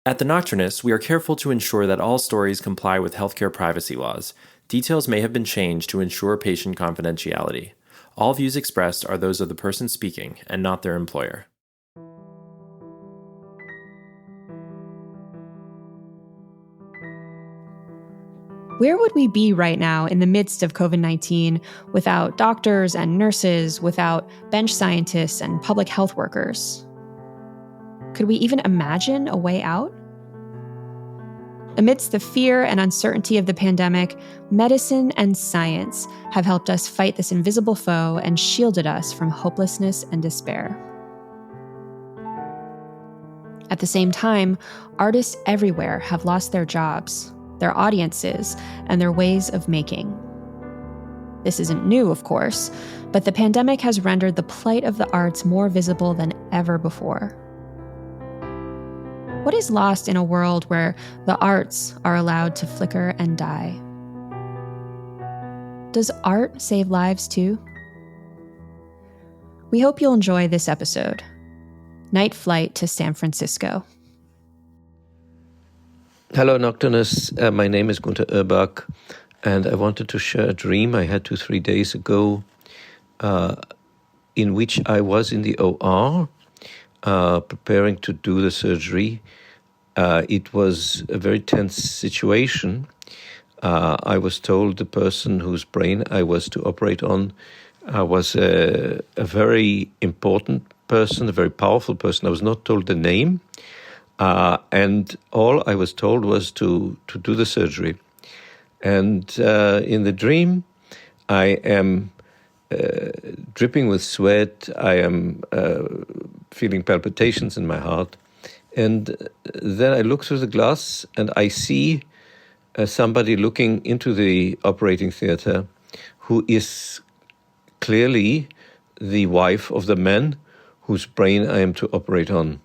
At The Nocturnist, we are careful to ensure that all stories comply with healthcare privacy laws. Details may have been changed to ensure patient confidentiality. All views expressed are those of the person speaking and not their employer. Where would we be right now in the midst of COVID-19 without doctors and nurses, without bench scientists and public health workers? Could we even imagine a way out? Amidst the fear and uncertainty of the pandemic, medicine and science have helped us fight this invisible foe and shielded us from hopelessness and despair. At the same time, artists everywhere have lost their jobs, their audiences, and their ways of making. This isn't new, of course, but the pandemic has rendered the plight of the arts more visible than ever before. What is lost in a world where the arts are allowed to flicker and die? Does art save lives too? We hope you'll enjoy this episode. Night Flight to San Francisco. Hello, Nocturnists. My name is Gunther Urbach, and I wanted to share a dream I had 2-3 days ago in which I was in the OR preparing to do the surgery. It was a very tense situation. I was told the person whose brain I was to operate on was a very important person, a very powerful person. I was not told the name. And all I was told was to do the surgery. And in the dream, I am dripping with sweat. I am feeling palpitations in my heart. And then I look through the glass and I see somebody looking into the operating theater who is clearly the wife of the man whose brain I am to operate on.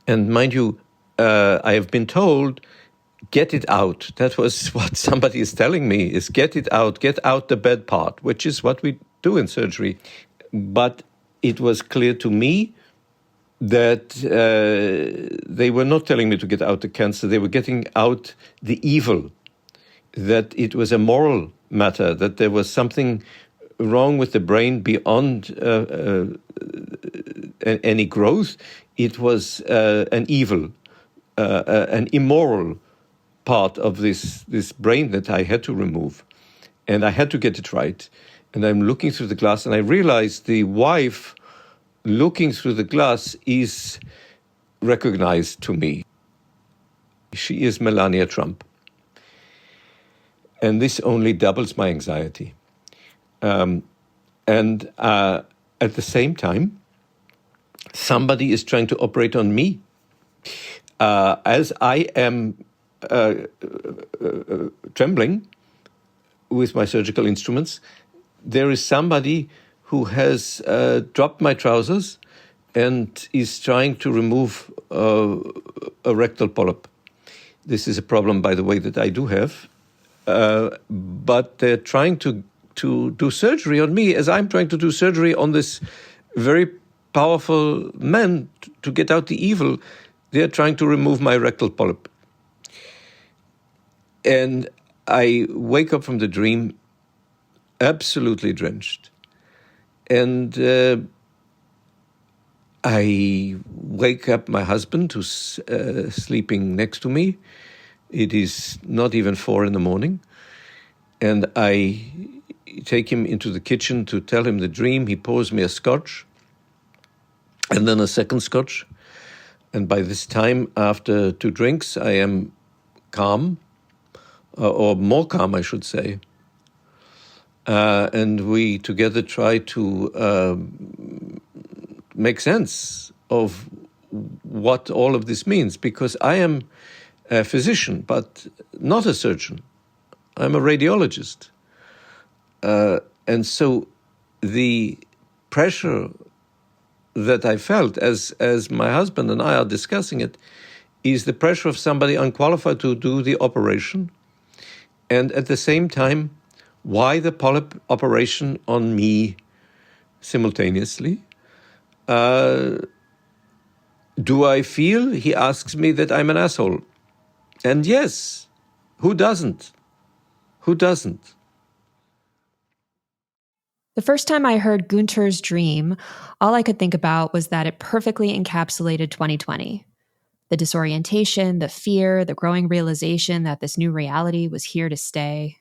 And mind you, I have been told, get it out. That was what somebody is telling me, is get it out, get out the bad part, which is what we do in surgery. But it was clear to me that they were not telling me to get out the cancer, they were getting out the evil, that it was a moral matter, that there was something wrong with the brain beyond any growth. It was an evil, an immoral part of this brain that I had to remove. And I had to get it right. And I'm looking through the glass and I realized the wife looking through the glass is recognized to me. She is Melania Trump. And this only doubles my anxiety. And at the same time, somebody is trying to operate on me. As I am trembling with my surgical instruments, there is somebody who has dropped my trousers and is trying to remove a rectal polyp. This is a problem, by the way, that I do have. But they're trying to do surgery on me as I'm trying to do surgery on this very powerful man to get out the evil. They're trying to remove my rectal polyp. And I wake up from the dream absolutely drenched. And I wake up my husband, who's sleeping next to me. It is not even 4 a.m. And I take him into the kitchen to tell him the dream. He pours me a scotch and then a second scotch. And by this time, after 2 drinks, I am calm, or more calm, I should say. And we together try to make sense of what all of this means, because I am a physician, but not a surgeon. I'm a radiologist. And so the pressure that I felt as my husband and I are discussing it is the pressure of somebody unqualified to do the operation. And at the same time, why the polyp operation on me simultaneously? Do I feel, he asks me, that I'm an asshole? And yes, who doesn't? Who doesn't? The first time I heard Gunter's dream, all I could think about was that it perfectly encapsulated 2020. The disorientation, the fear, the growing realization that this new reality was here to stay.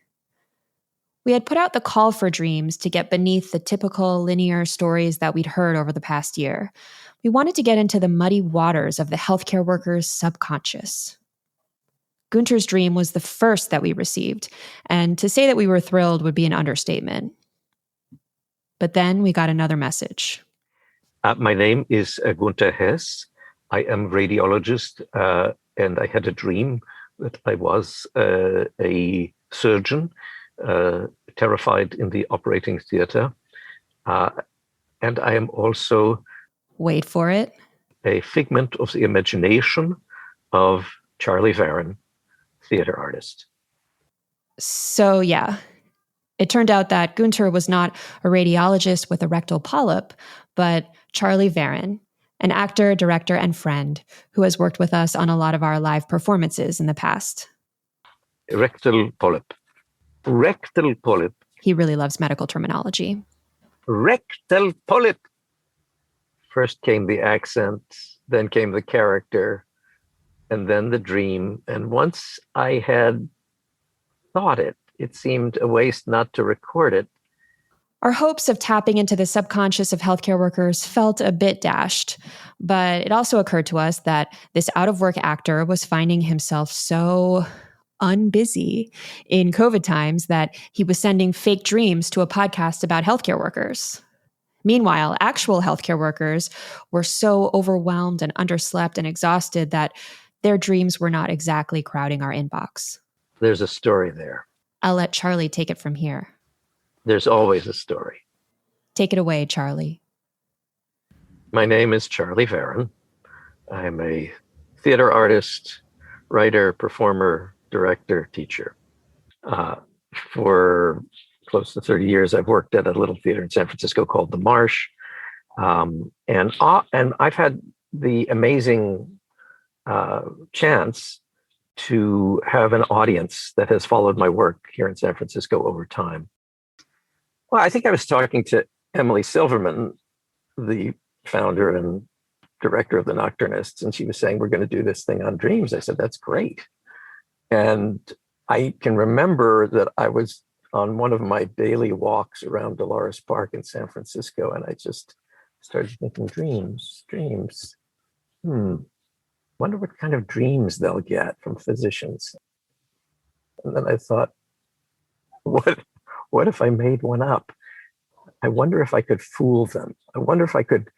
We had put out the call for dreams to get beneath the typical linear stories that we'd heard over the past year. We wanted to get into the muddy waters of the healthcare worker's subconscious. Gunter's dream was the first that we received, and to say that we were thrilled would be an understatement. But then we got another message. My name is Gunther Hess. I am radiologist, and I had a dream that I was a surgeon, terrified in the operating theater. And I am also... Wait for it. A figment of the imagination of Charlie Varon, theater artist. So yeah, it turned out that Gunter was not a radiologist with a rectal polyp, but Charlie Varon, an actor, director, and friend who has worked with us on a lot of our live performances in the past. Rectal polyp. Rectal polyp. He really loves medical terminology. Rectal polyp. First came the accent, then came the character, and then the dream. And once I had thought it, it seemed a waste not to record it. Our hopes of tapping into the subconscious of healthcare workers felt a bit dashed, but it also occurred to us that this out-of-work actor was finding himself so unbusy in COVID times that he was sending fake dreams to a podcast about healthcare workers. Meanwhile, actual healthcare workers were so overwhelmed and underslept and exhausted that their dreams were not exactly crowding our inbox. There's a story there. I'll let Charlie take it from here. There's always a story. Take it away, Charlie. My name is Charlie Varon. I'm a theater artist, writer, performer, director, teacher. For close to 30 years, I've worked at a little theater in San Francisco called The Marsh. And I've had the amazing chance to have an audience that has followed my work here in San Francisco over time. Well, I think I was talking to Emily Silverman, the founder and director of The Nocturnists, and she was saying, we're going to do this thing on dreams. I said, that's great. And I can remember that I was on one of my daily walks around Dolores Park in San Francisco, and I just started thinking, dreams. Wonder what kind of dreams they'll get from physicians. And then I thought, what if I made one up? I wonder if I could fool them. I wonder if I could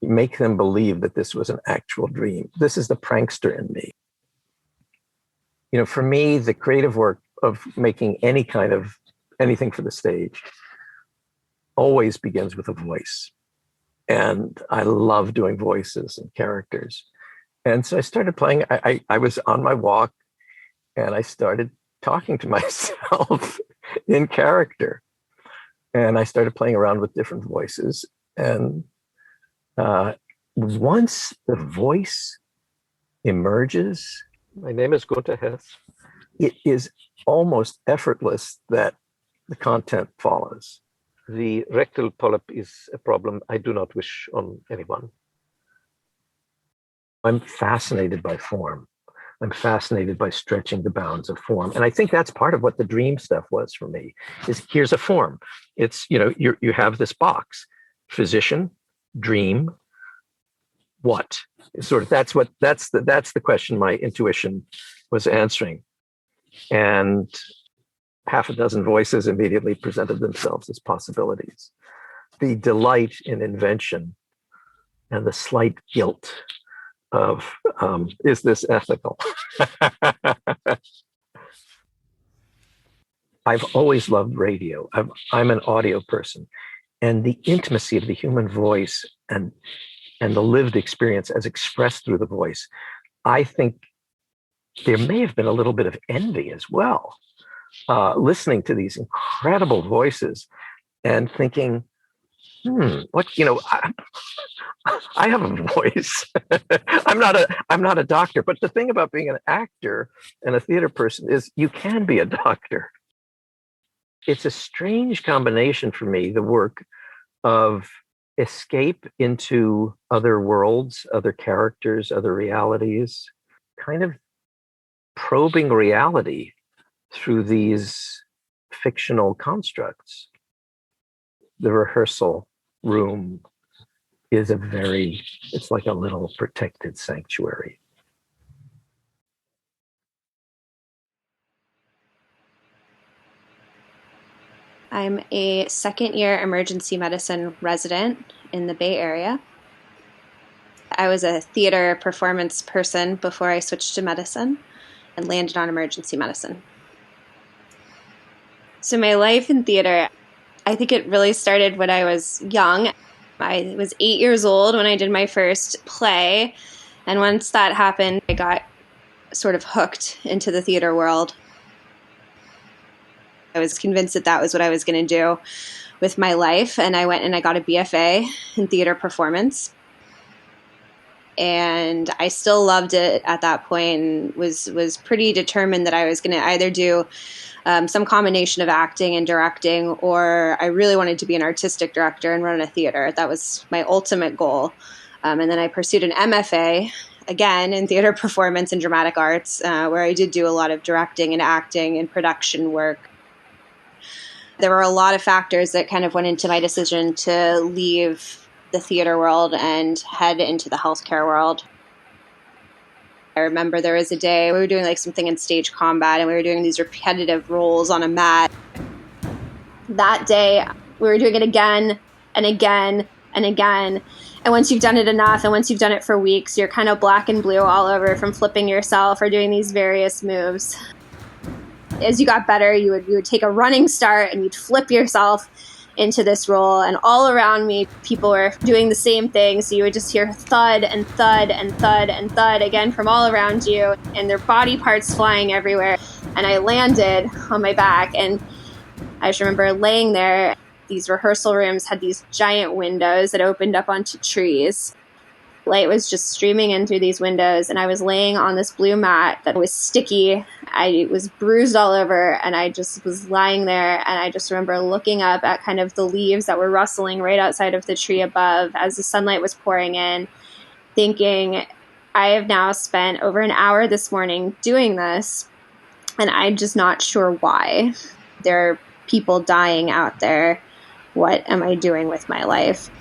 make them believe that this was an actual dream. This is the prankster in me. You know, for me, the creative work of making anything for the stage always begins with a voice. And I love doing voices and characters. And so I started playing. I was on my walk and I started talking to myself in character. And I started playing around with different voices. And once the voice emerges, my name is Gunther Hess, it is almost effortless that the content follows. The rectal polyp is a problem I do not wish on anyone. I'm fascinated by form. I'm fascinated by stretching the bounds of form. And I think that's part of what the dream stuff was for me, is here's a form. It's, you know, you have this box, physician, dream, what? Sort of, that's the question my intuition was answering. And half a dozen voices immediately presented themselves as possibilities. The delight in invention and the slight guilt of, is this ethical? I've always loved radio. I'm an audio person. And the intimacy of the human voice and the lived experience as expressed through the voice, I think there may have been a little bit of envy as well. Listening to these incredible voices and thinking, What, I have a voice. I'm not a doctor, but the thing about being an actor and a theater person is you can be a doctor. It's a strange combination for me, the work of escape into other worlds, other characters, other realities, kind of probing reality through these fictional constructs. The rehearsal room is it's like a little protected sanctuary. I'm a second-year emergency medicine resident in the Bay Area. I was a theater performance person before I switched to medicine and landed on emergency medicine. So my life in theater, I think it really started when I was young. I was 8 years old when I did my first play, and once that happened, I got sort of hooked into the theater world. I was convinced that that was what I was going to do with my life, and I went and I got a BFA in theater performance. And I still loved it at that point and was pretty determined that I was going to either do some combination of acting and directing, or I really wanted to be an artistic director and run a theater. That was my ultimate goal. And then I pursued an MFA, again, in theater performance and dramatic arts, where I did do a lot of directing and acting and production work. There were a lot of factors that kind of went into my decision to leave the theater world and head into the healthcare world. I remember there was a day we were doing like something in stage combat, and we were doing these repetitive rolls on a mat. That day, we were doing it again and again and again. And once you've done it enough, and once you've done it for weeks, you're kind of black and blue all over from flipping yourself or doing these various moves. As you got better, you would take a running start and you'd flip yourself into this role, and all around me people were doing the same thing, so you would just hear thud and thud and thud and thud again from all around you, and their body parts flying everywhere. And I landed on my back, and I just remember laying there. These rehearsal rooms had these giant windows that opened up onto trees. Light was just streaming in through these windows, and I was laying on this blue mat that was sticky. I was bruised all over, and I just was lying there, and I just remember looking up at kind of the leaves that were rustling right outside of the tree above as the sunlight was pouring in, thinking, I have now spent over an hour this morning doing this, and I'm just not sure why. There are people dying out there. What am I doing with my life?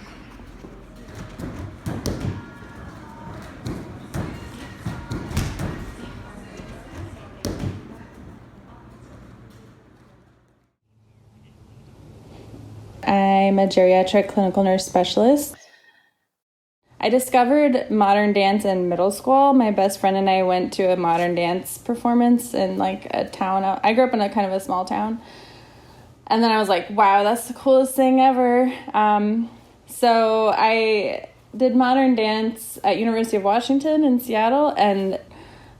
I'm a geriatric clinical nurse specialist. I discovered modern dance in middle school. My best friend and I went to a modern dance performance in like a town. I grew up in a kind of a small town. And then I was like, wow, that's the coolest thing ever. So I did modern dance at University of Washington in Seattle. And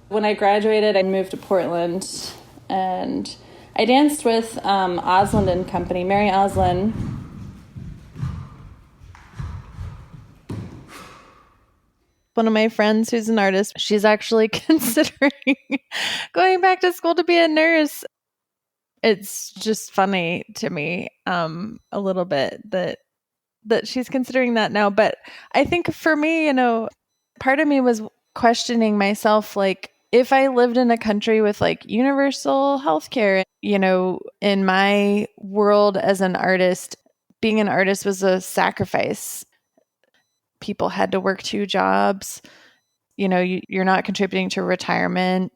when I graduated, I moved to Portland. And I danced with Osland and Company, Mary Osland. One of my friends who's an artist, she's actually considering going back to school to be a nurse. It's just funny to me a little bit that she's considering that now. But I think for me, part of me was questioning myself, like, if I lived in a country with like universal healthcare, in my world as an artist, being an artist was a sacrifice. People had to work 2 jobs. You're not contributing to retirement.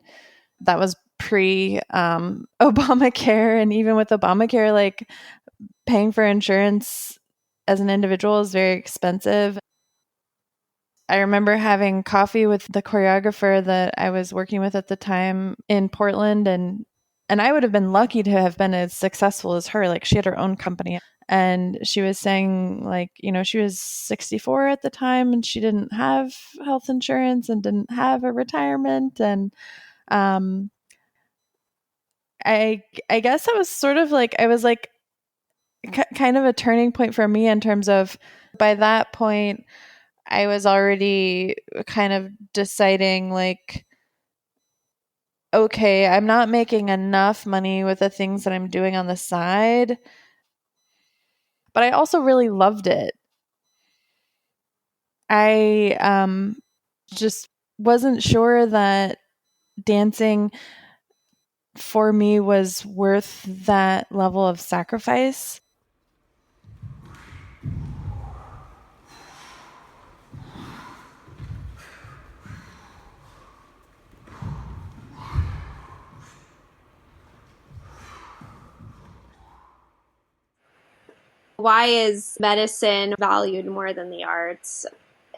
That was pre Obamacare. And even with Obamacare, like paying for insurance as an individual is very expensive. I remember having coffee with the choreographer that I was working with at the time in Portland, and I would have been lucky to have been as successful as her. Like, she had her own company, and she was saying, like, she was 64 at the time, and she didn't have health insurance and didn't have a retirement. And I guess I was sort of like, I was like, kind of a turning point for me in terms of, by that point, I was already kind of deciding like, okay, I'm not making enough money with the things that I'm doing on the side, but I also really loved it. I just wasn't sure that dancing for me was worth that level of sacrifice. Why is medicine valued more than the arts?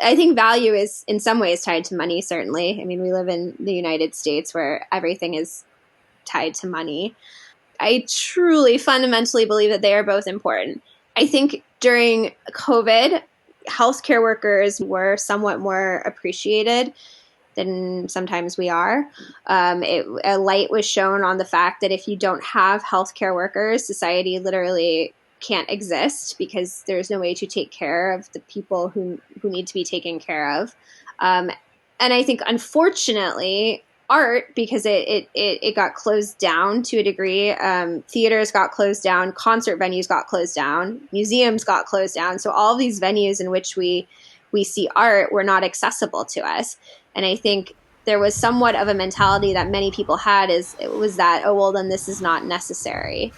I think value is in some ways tied to money, certainly. I mean, we live in the United States where everything is tied to money. I truly fundamentally believe that they are both important. I think during COVID, healthcare workers were somewhat more appreciated than sometimes we are. A light was shown on the fact that if you don't have healthcare workers, society literally can't exist because there's no way to take care of the people who need to be taken care of. And I think, unfortunately, art, because it got closed down to a degree. Theaters got closed down, concert venues got closed down, museums got closed down. So all of these venues in which we see art were not accessible to us. And I think there was somewhat of a mentality that many people had was that, oh, well, then this is not necessary.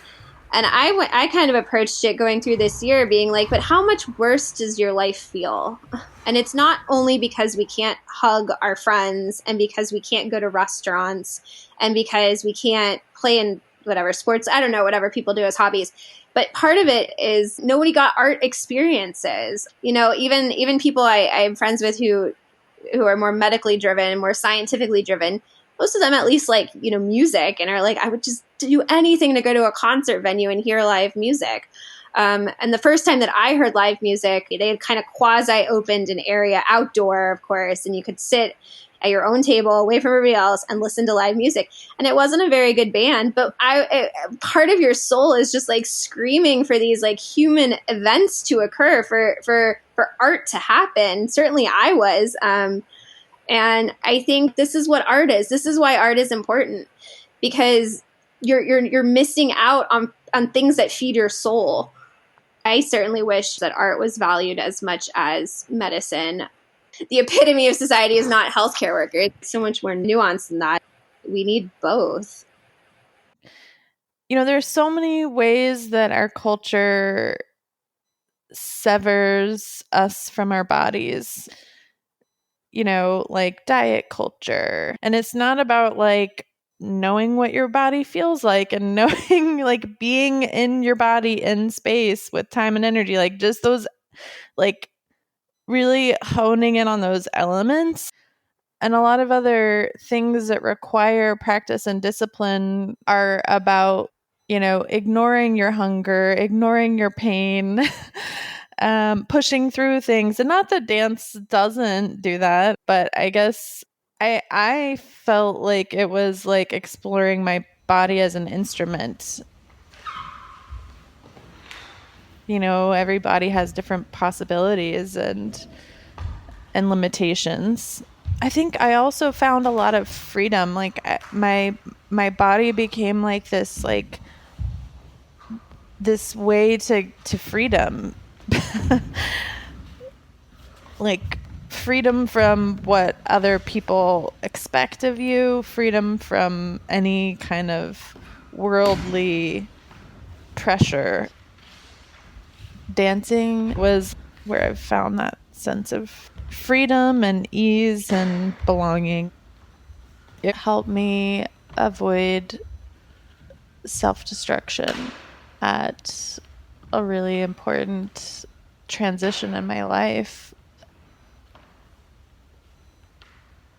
And I kind of approached it going through this year being like, but how much worse does your life feel? And it's not only because we can't hug our friends and because we can't go to restaurants and because we can't play in whatever sports, I don't know, whatever people do as hobbies. But part of it is nobody got art experiences. You know, even people I'm friends with who are more medically driven, more scientifically driven, most of them at least like, you know, music and are like, I would just do anything to go to a concert venue and hear live music. And the first time that I heard live music, they had kind of quasi-opened an area outdoor, of course, and you could sit at your own table away from everybody else and listen to live music. And it wasn't a very good band, but part of your soul is just like screaming for these like human events to occur, for art to happen. Certainly I was. And I think this is what art is. This is why art is important, because you're missing out on things that feed your soul. I certainly wish that art was valued as much as medicine. The epitome of society is not healthcare workers. It's so much more nuanced than that. We need both. You know, there's so many ways that our culture severs us from our bodies. You know, like diet culture. And it's not about like knowing what your body feels like and knowing like being in your body in space with time and energy, like just those, like really honing in on those elements. And a lot of other things that require practice and discipline are about, you know, ignoring your hunger, ignoring your pain, pushing through things. And not that dance doesn't do that, but I guess I felt like it was like exploring my body as an instrument. You know, every body has different possibilities and limitations. I think I also found a lot of freedom. Like my body became like this way to freedom. Like freedom from what other people expect of you, freedom from any kind of worldly pressure. Dancing was where I found that sense of freedom and ease and belonging. It helped me avoid self-destruction at a really important transition in my life.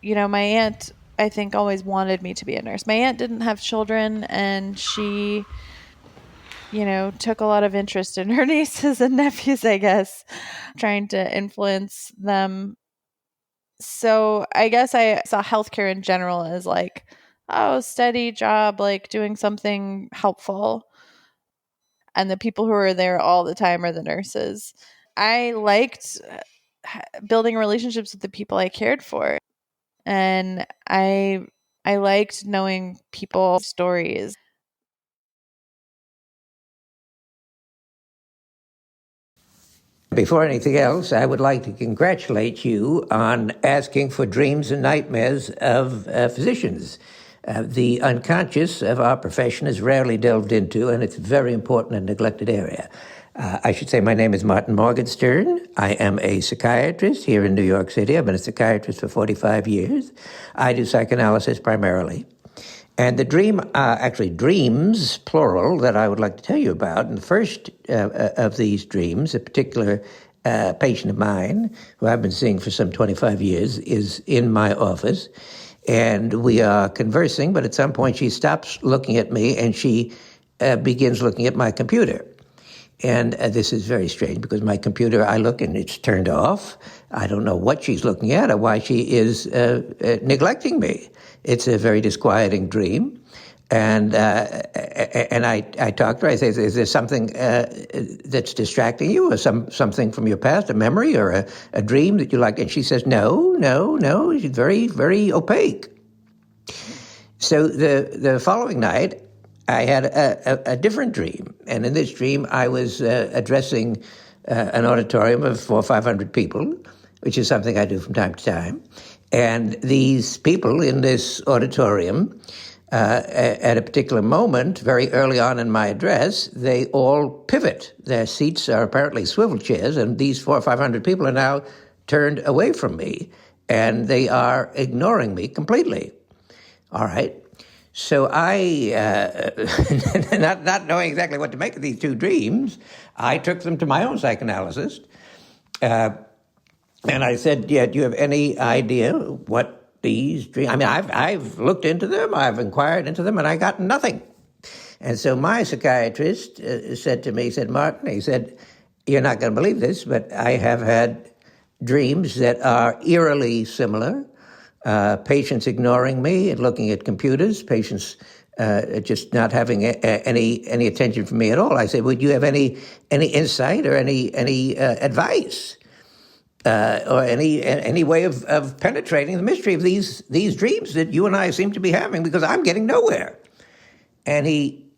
You know, my aunt, I think, always wanted me to be a nurse. My aunt didn't have children, and she, you know, took a lot of interest in her nieces and nephews, I guess, trying to influence them. So I guess I saw healthcare in general as like, oh, steady job, like doing something helpful. And the people who are there all the time are the nurses. I liked building relationships with the people I cared for. And I liked knowing people's stories. Before anything else, I would like to congratulate you on asking for dreams and nightmares of physicians. The unconscious of our profession is rarely delved into, and it's a very important and neglected area. I should say my name is Martin Morgenstern. I am a psychiatrist here in New York City. I've been a psychiatrist for 45 years. I do psychoanalysis primarily. And the dream, actually dreams, plural, that I would like to tell you about, and the first of these dreams, a particular patient of mine, who I've been seeing for some 25 years, is in my office. And we are conversing, but at some point she stops looking at me and she begins looking at my computer. And this is very strange because my computer, I look and it's turned off. I don't know what she's looking at or why she is neglecting me. It's a very disquieting dream. And I talk to her. I say, is there something that's distracting you or something from your past, a memory or a dream that you like? And she says, no. She's very, very opaque. So the following night, I had a different dream. And in this dream, I was addressing an auditorium of 400 or 500 people, which is something I do from time to time. And these people in this auditorium, at a particular moment, very early on in my address, they all pivot. Their seats are apparently swivel chairs, and these 400 or 500 people are now turned away from me, and they are ignoring me completely. All right. So I, not knowing exactly what to make of these two dreams, I took them to my own psychoanalyst. And I said, do you have any idea what these dreams... I mean, I've looked into them, I've inquired into them, and I got nothing. And so my psychiatrist said to me, Martin, he said, you're not going to believe this, but I have had dreams that are eerily similar. Patients ignoring me and looking at computers, patients just not having any attention from me at all. I said, would you have any insight or any advice or any way of penetrating the mystery of these dreams that you and I seem to be having, because I'm getting nowhere? And he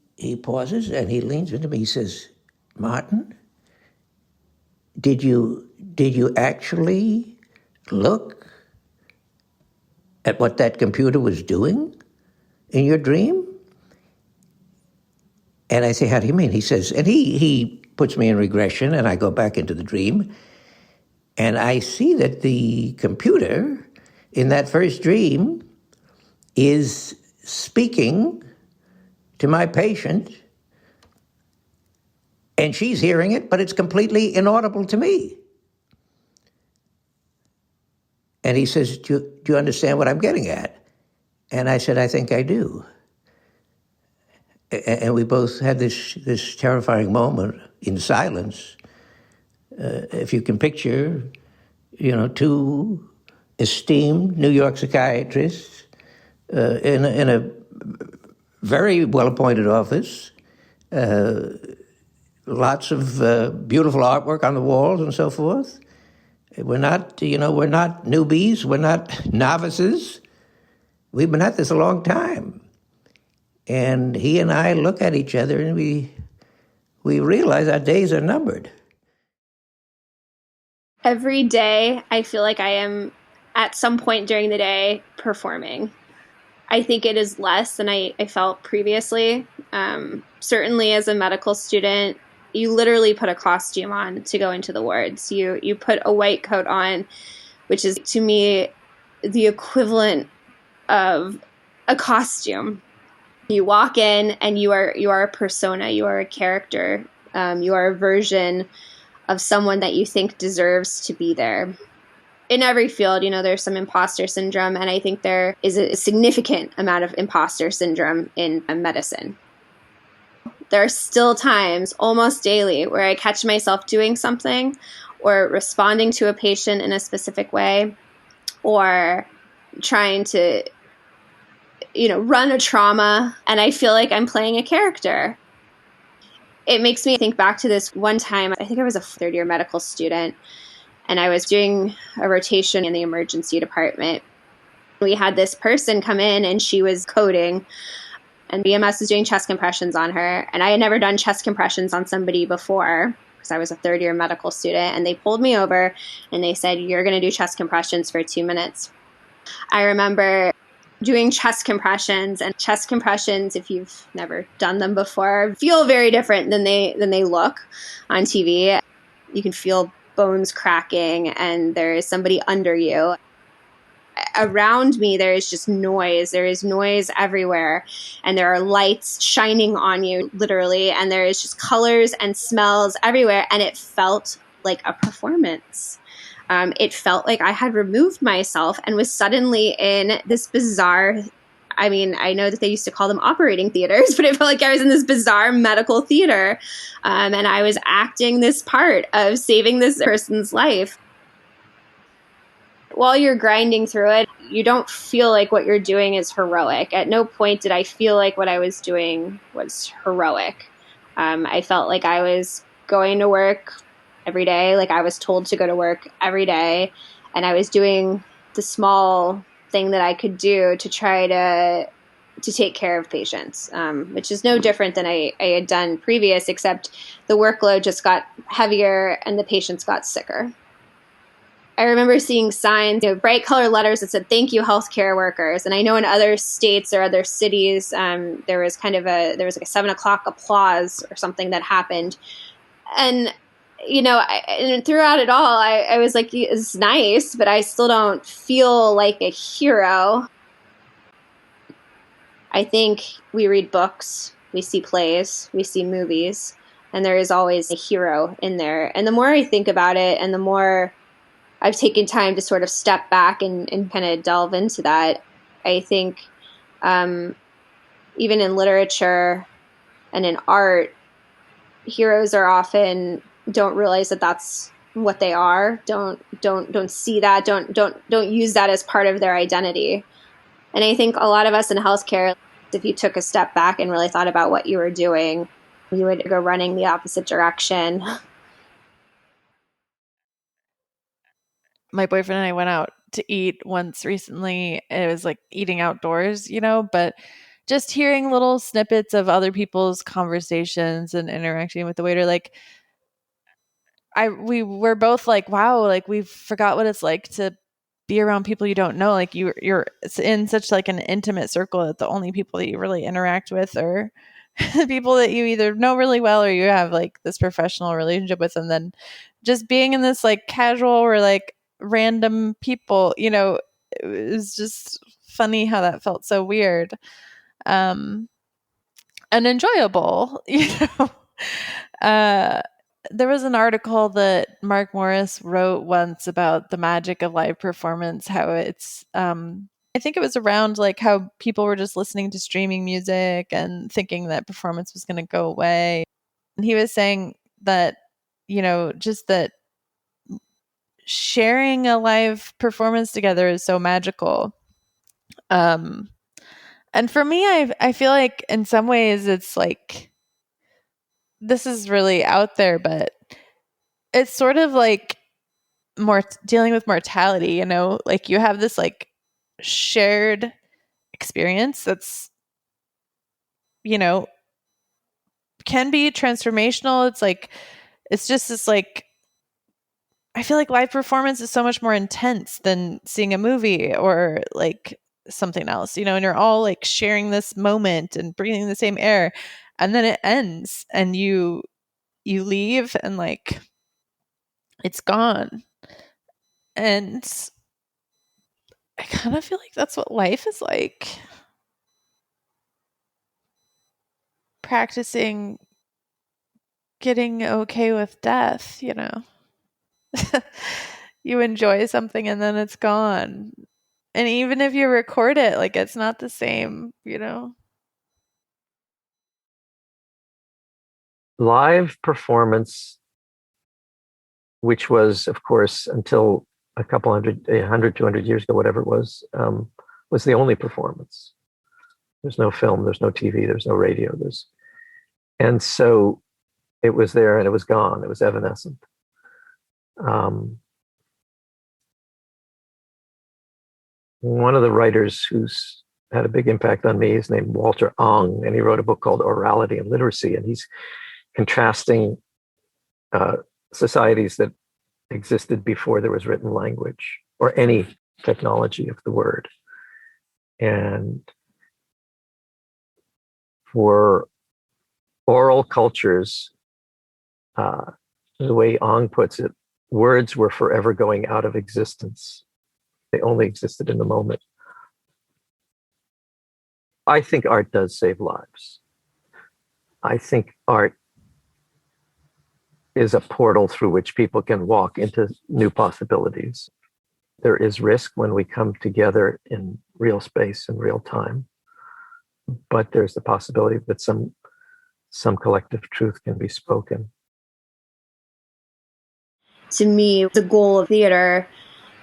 pauses and he leans into me. He says, Martin, did you actually look at what that computer was doing in your dream? And I say, how do you mean? He says, and he puts me in regression, and I go back into the dream, and I see that the computer in that first dream is speaking to my patient, and she's hearing it, but it's completely inaudible to me. And he says, do you understand what I'm getting at? And I said, I think I do. And we both had this terrifying moment in silence. If you can picture, two esteemed New York psychiatrists in a very well-appointed office, lots of beautiful artwork on the walls and so forth. We're not newbies. We're not novices. We've been at this a long time. And he and I look at each other and we realize our days are numbered. Every day, I feel like I am, at some point during the day, performing. I think it is less than I felt previously. Certainly as a medical student, you literally put a costume on to go into the wards. You put a white coat on, which is, to me, the equivalent of a costume. You walk in and you are a persona, you are a character, you are a version of someone that you think deserves to be there. In every field, there's some imposter syndrome, and I think there is a significant amount of imposter syndrome in medicine. There are still times, almost daily, where I catch myself doing something or responding to a patient in a specific way or trying to, run a trauma, and I feel like I'm playing a character. It makes me think back to this one time. I think I was a third-year medical student, and I was doing a rotation in the emergency department. We had this person come in, and she was coding, and BMS was doing chest compressions on her. And I had never done chest compressions on somebody before because I was a third-year medical student. And they pulled me over, and they said, "You're going to do chest compressions for 2 minutes." I remember doing chest compressions, and chest compressions, if you've never done them before, feel very different than they look on TV. You can feel bones cracking, and there is somebody under you. Around me, there is just noise. There is noise everywhere, and there are lights shining on you, literally, and there is just colors and smells everywhere, and it felt like a performance. It felt like I had removed myself and was suddenly in this bizarre, I mean, I know that they used to call them operating theaters, but it felt like I was in this bizarre medical theater. And I was acting this part of saving this person's life. While you're grinding through it, you don't feel like what you're doing is heroic. At no point did I feel like what I was doing was heroic. I felt like I was going to work every day, like I was told to go to work every day, and I was doing the small thing that I could do to try to take care of patients, which is no different than I had done previous, except the workload just got heavier and the patients got sicker. I remember seeing signs, bright color letters that said, "Thank you, healthcare workers." And I know in other states or other cities, there was like a 7:00 applause or something that happened. And, and throughout it all, I was like, it's nice, but I still don't feel like a hero. I think we read books, we see plays, we see movies, and there is always a hero in there. And the more I think about it, and the more I've taken time to sort of step back and kind of delve into that, I think even in literature and in art, heroes are often don't realize that that's what they are. Don't see that. Don't use that as part of their identity. And I think a lot of us in healthcare, if you took a step back and really thought about what you were doing, you would go running the opposite direction. My boyfriend and I went out to eat once recently. It was like eating outdoors, but just hearing little snippets of other people's conversations and interacting with the waiter, we were both like, wow, like we forgot what it's like to be around people you don't know. Like you're in such like an intimate circle that the only people that you really interact with are the people that you either know really well or you have like this professional relationship with. And then just being in this like casual or like random people, it was just funny how that felt so weird and enjoyable. There was an article that Mark Morris wrote once about the magic of live performance, how it's I think it was around like how people were just listening to streaming music and thinking that performance was going to go away. And he was saying that just that sharing a live performance together is so magical. And for me, I feel like in some ways it's like, this is really out there, but it's sort of like more dealing with mortality, like you have this like shared experience that's, can be transformational. It's like, it's just this like, I feel like live performance is so much more intense than seeing a movie or like something else, and you're all like sharing this moment and breathing the same air, and then it ends and you leave and like it's gone. And I kind of feel like that's what life is like. Practicing getting okay with death, You enjoy something and then it's gone. And even if you record it, like it's not the same, Live performance, which was, of course, until a couple 200 years ago, whatever it was the only performance. There's no film, there's no TV, there's no radio. And so it was there and it was gone. It was evanescent. One of the writers who's had a big impact on me is named Walter Ong, and he wrote a book called Orality and Literacy, and he's contrasting societies that existed before there was written language or any technology of the word. And for oral cultures, the way Ong puts it, words were forever going out of existence. They only existed in the moment. I think art does save lives. I think art is a portal through which people can walk into new possibilities. There is risk when we come together in real space and real time, but there's the possibility that some collective truth can be spoken. To me, the goal of theater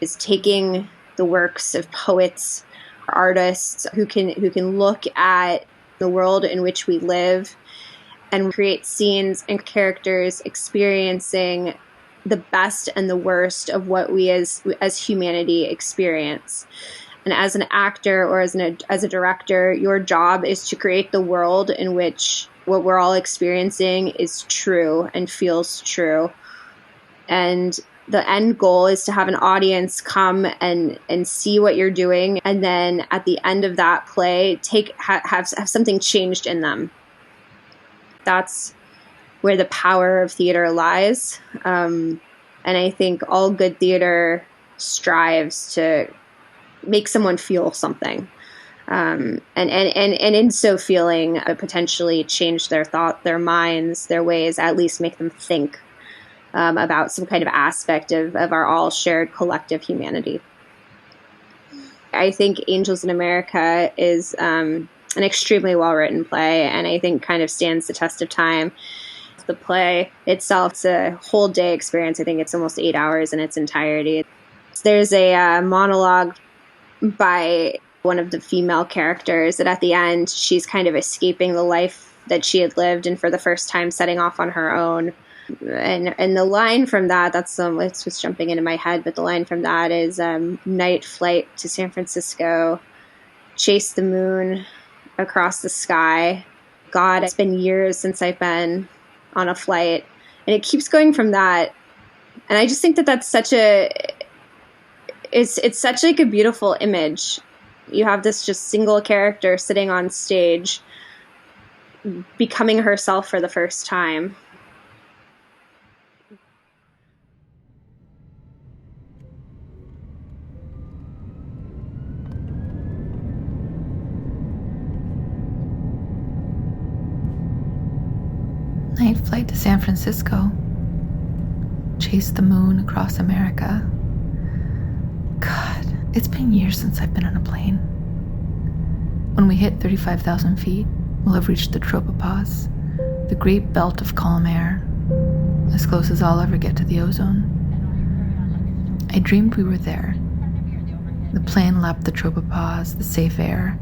is taking the works of poets, artists who can look at the world in which we live and create scenes and characters experiencing the best and the worst of what we as humanity experience. And as an actor or as a director, your job is to create the world in which what we're all experiencing is true and feels true. And the end goal is to have an audience come and see what you're doing, and then at the end of that play, have something changed in them. That's where the power of theater lies, and I think all good theater strives to make someone feel something, and in so feeling, potentially change their thought, their minds, their ways, at least make them think about some kind of aspect of our all shared collective humanity. I think Angels in America is an extremely well-written play, and I think kind of stands the test of time. The play itself is a whole day experience. I think it's almost 8 hours in its entirety. There's a monologue by one of the female characters that at the end, she's kind of escaping the life that she had lived and for the first time setting off on her own. And the line from that's it's what's jumping into my head, but the line from that is night flight to San Francisco, chase the moon across the sky. God, it's been years since I've been on a flight. And it keeps going from that. And I just think that's such it's such like a beautiful image. You have this just single character sitting on stage, becoming herself for the first time. Night flight to San Francisco. Chase the moon across America. God, it's been years since I've been on a plane. When we hit 35,000 feet, we'll have reached the tropopause, the great belt of calm air, as close as I'll ever get to the ozone. I dreamed we were there. The plane lapped the tropopause, the safe air,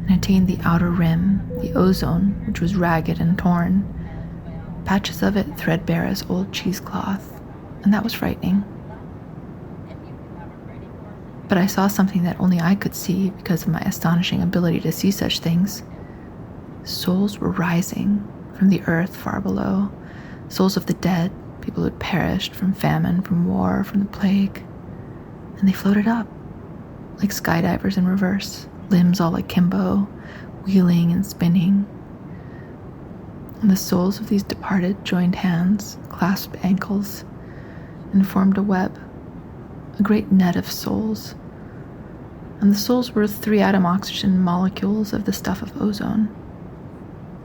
and attained the outer rim, the ozone, which was ragged and torn, patches of it threadbare as old cheesecloth, and that was frightening. But I saw something that only I could see because of my astonishing ability to see such things. Souls were rising from the earth far below, souls of the dead, people who had perished from famine, from war, from the plague, and they floated up, like skydivers in reverse, limbs all akimbo, wheeling and spinning. And the souls of these departed joined hands, clasped ankles, and formed a web, a great net of souls. And the souls were 3-atom oxygen molecules of the stuff of ozone,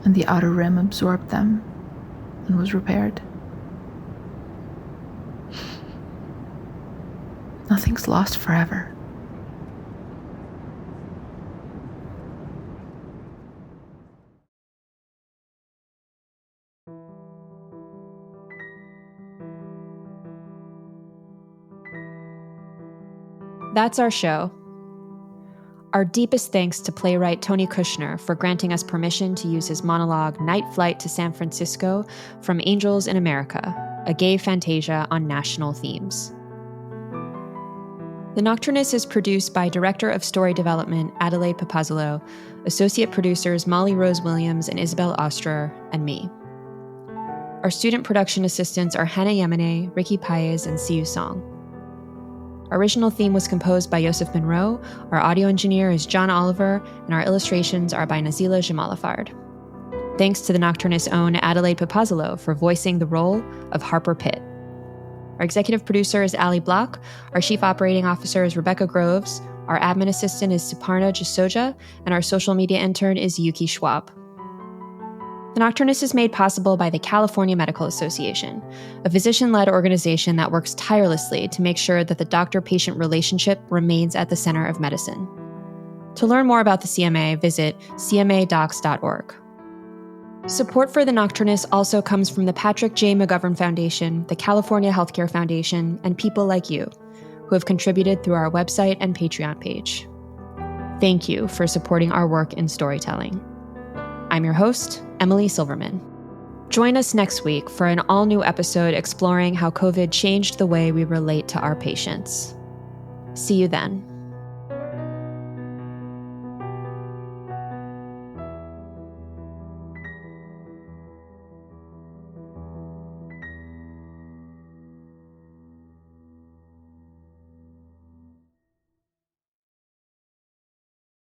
and the outer rim absorbed them and was repaired. Nothing's lost forever. That's our show. Our deepest thanks to playwright Tony Kushner for granting us permission to use his monologue Night Flight to San Francisco from Angels in America, a gay fantasia on national themes. The Nocturnist is produced by Director of Story Development Adelaide Papazolo, Associate Producers Molly Rose Williams and Isabel Ostrer, and me. Our student production assistants are Hannah Yamane, Ricky Paez, and Siu Song. Our original theme was composed by Yosef Monroe, our audio engineer is John Oliver, and our illustrations are by Nazila Jamalafard. Thanks to the Nocturnist's own Adelaide Papazolo for voicing the role of Harper Pitt. Our executive producer is Ali Block, our chief operating officer is Rebecca Groves, our admin assistant is Suparna Jasoja, and our social media intern is Yuki Schwab. The Nocturnist is made possible by the California Medical Association, a physician-led organization that works tirelessly to make sure that the doctor-patient relationship remains at the center of medicine. To learn more about the CMA, visit cmadocs.org. Support for The Nocturnist also comes from the Patrick J. McGovern Foundation, the California Healthcare Foundation, and people like you, who have contributed through our website and Patreon page. Thank you for supporting our work in storytelling. I'm your host, Emily Silverman. Join us next week for an all-new episode exploring how COVID changed the way we relate to our patients. See you then.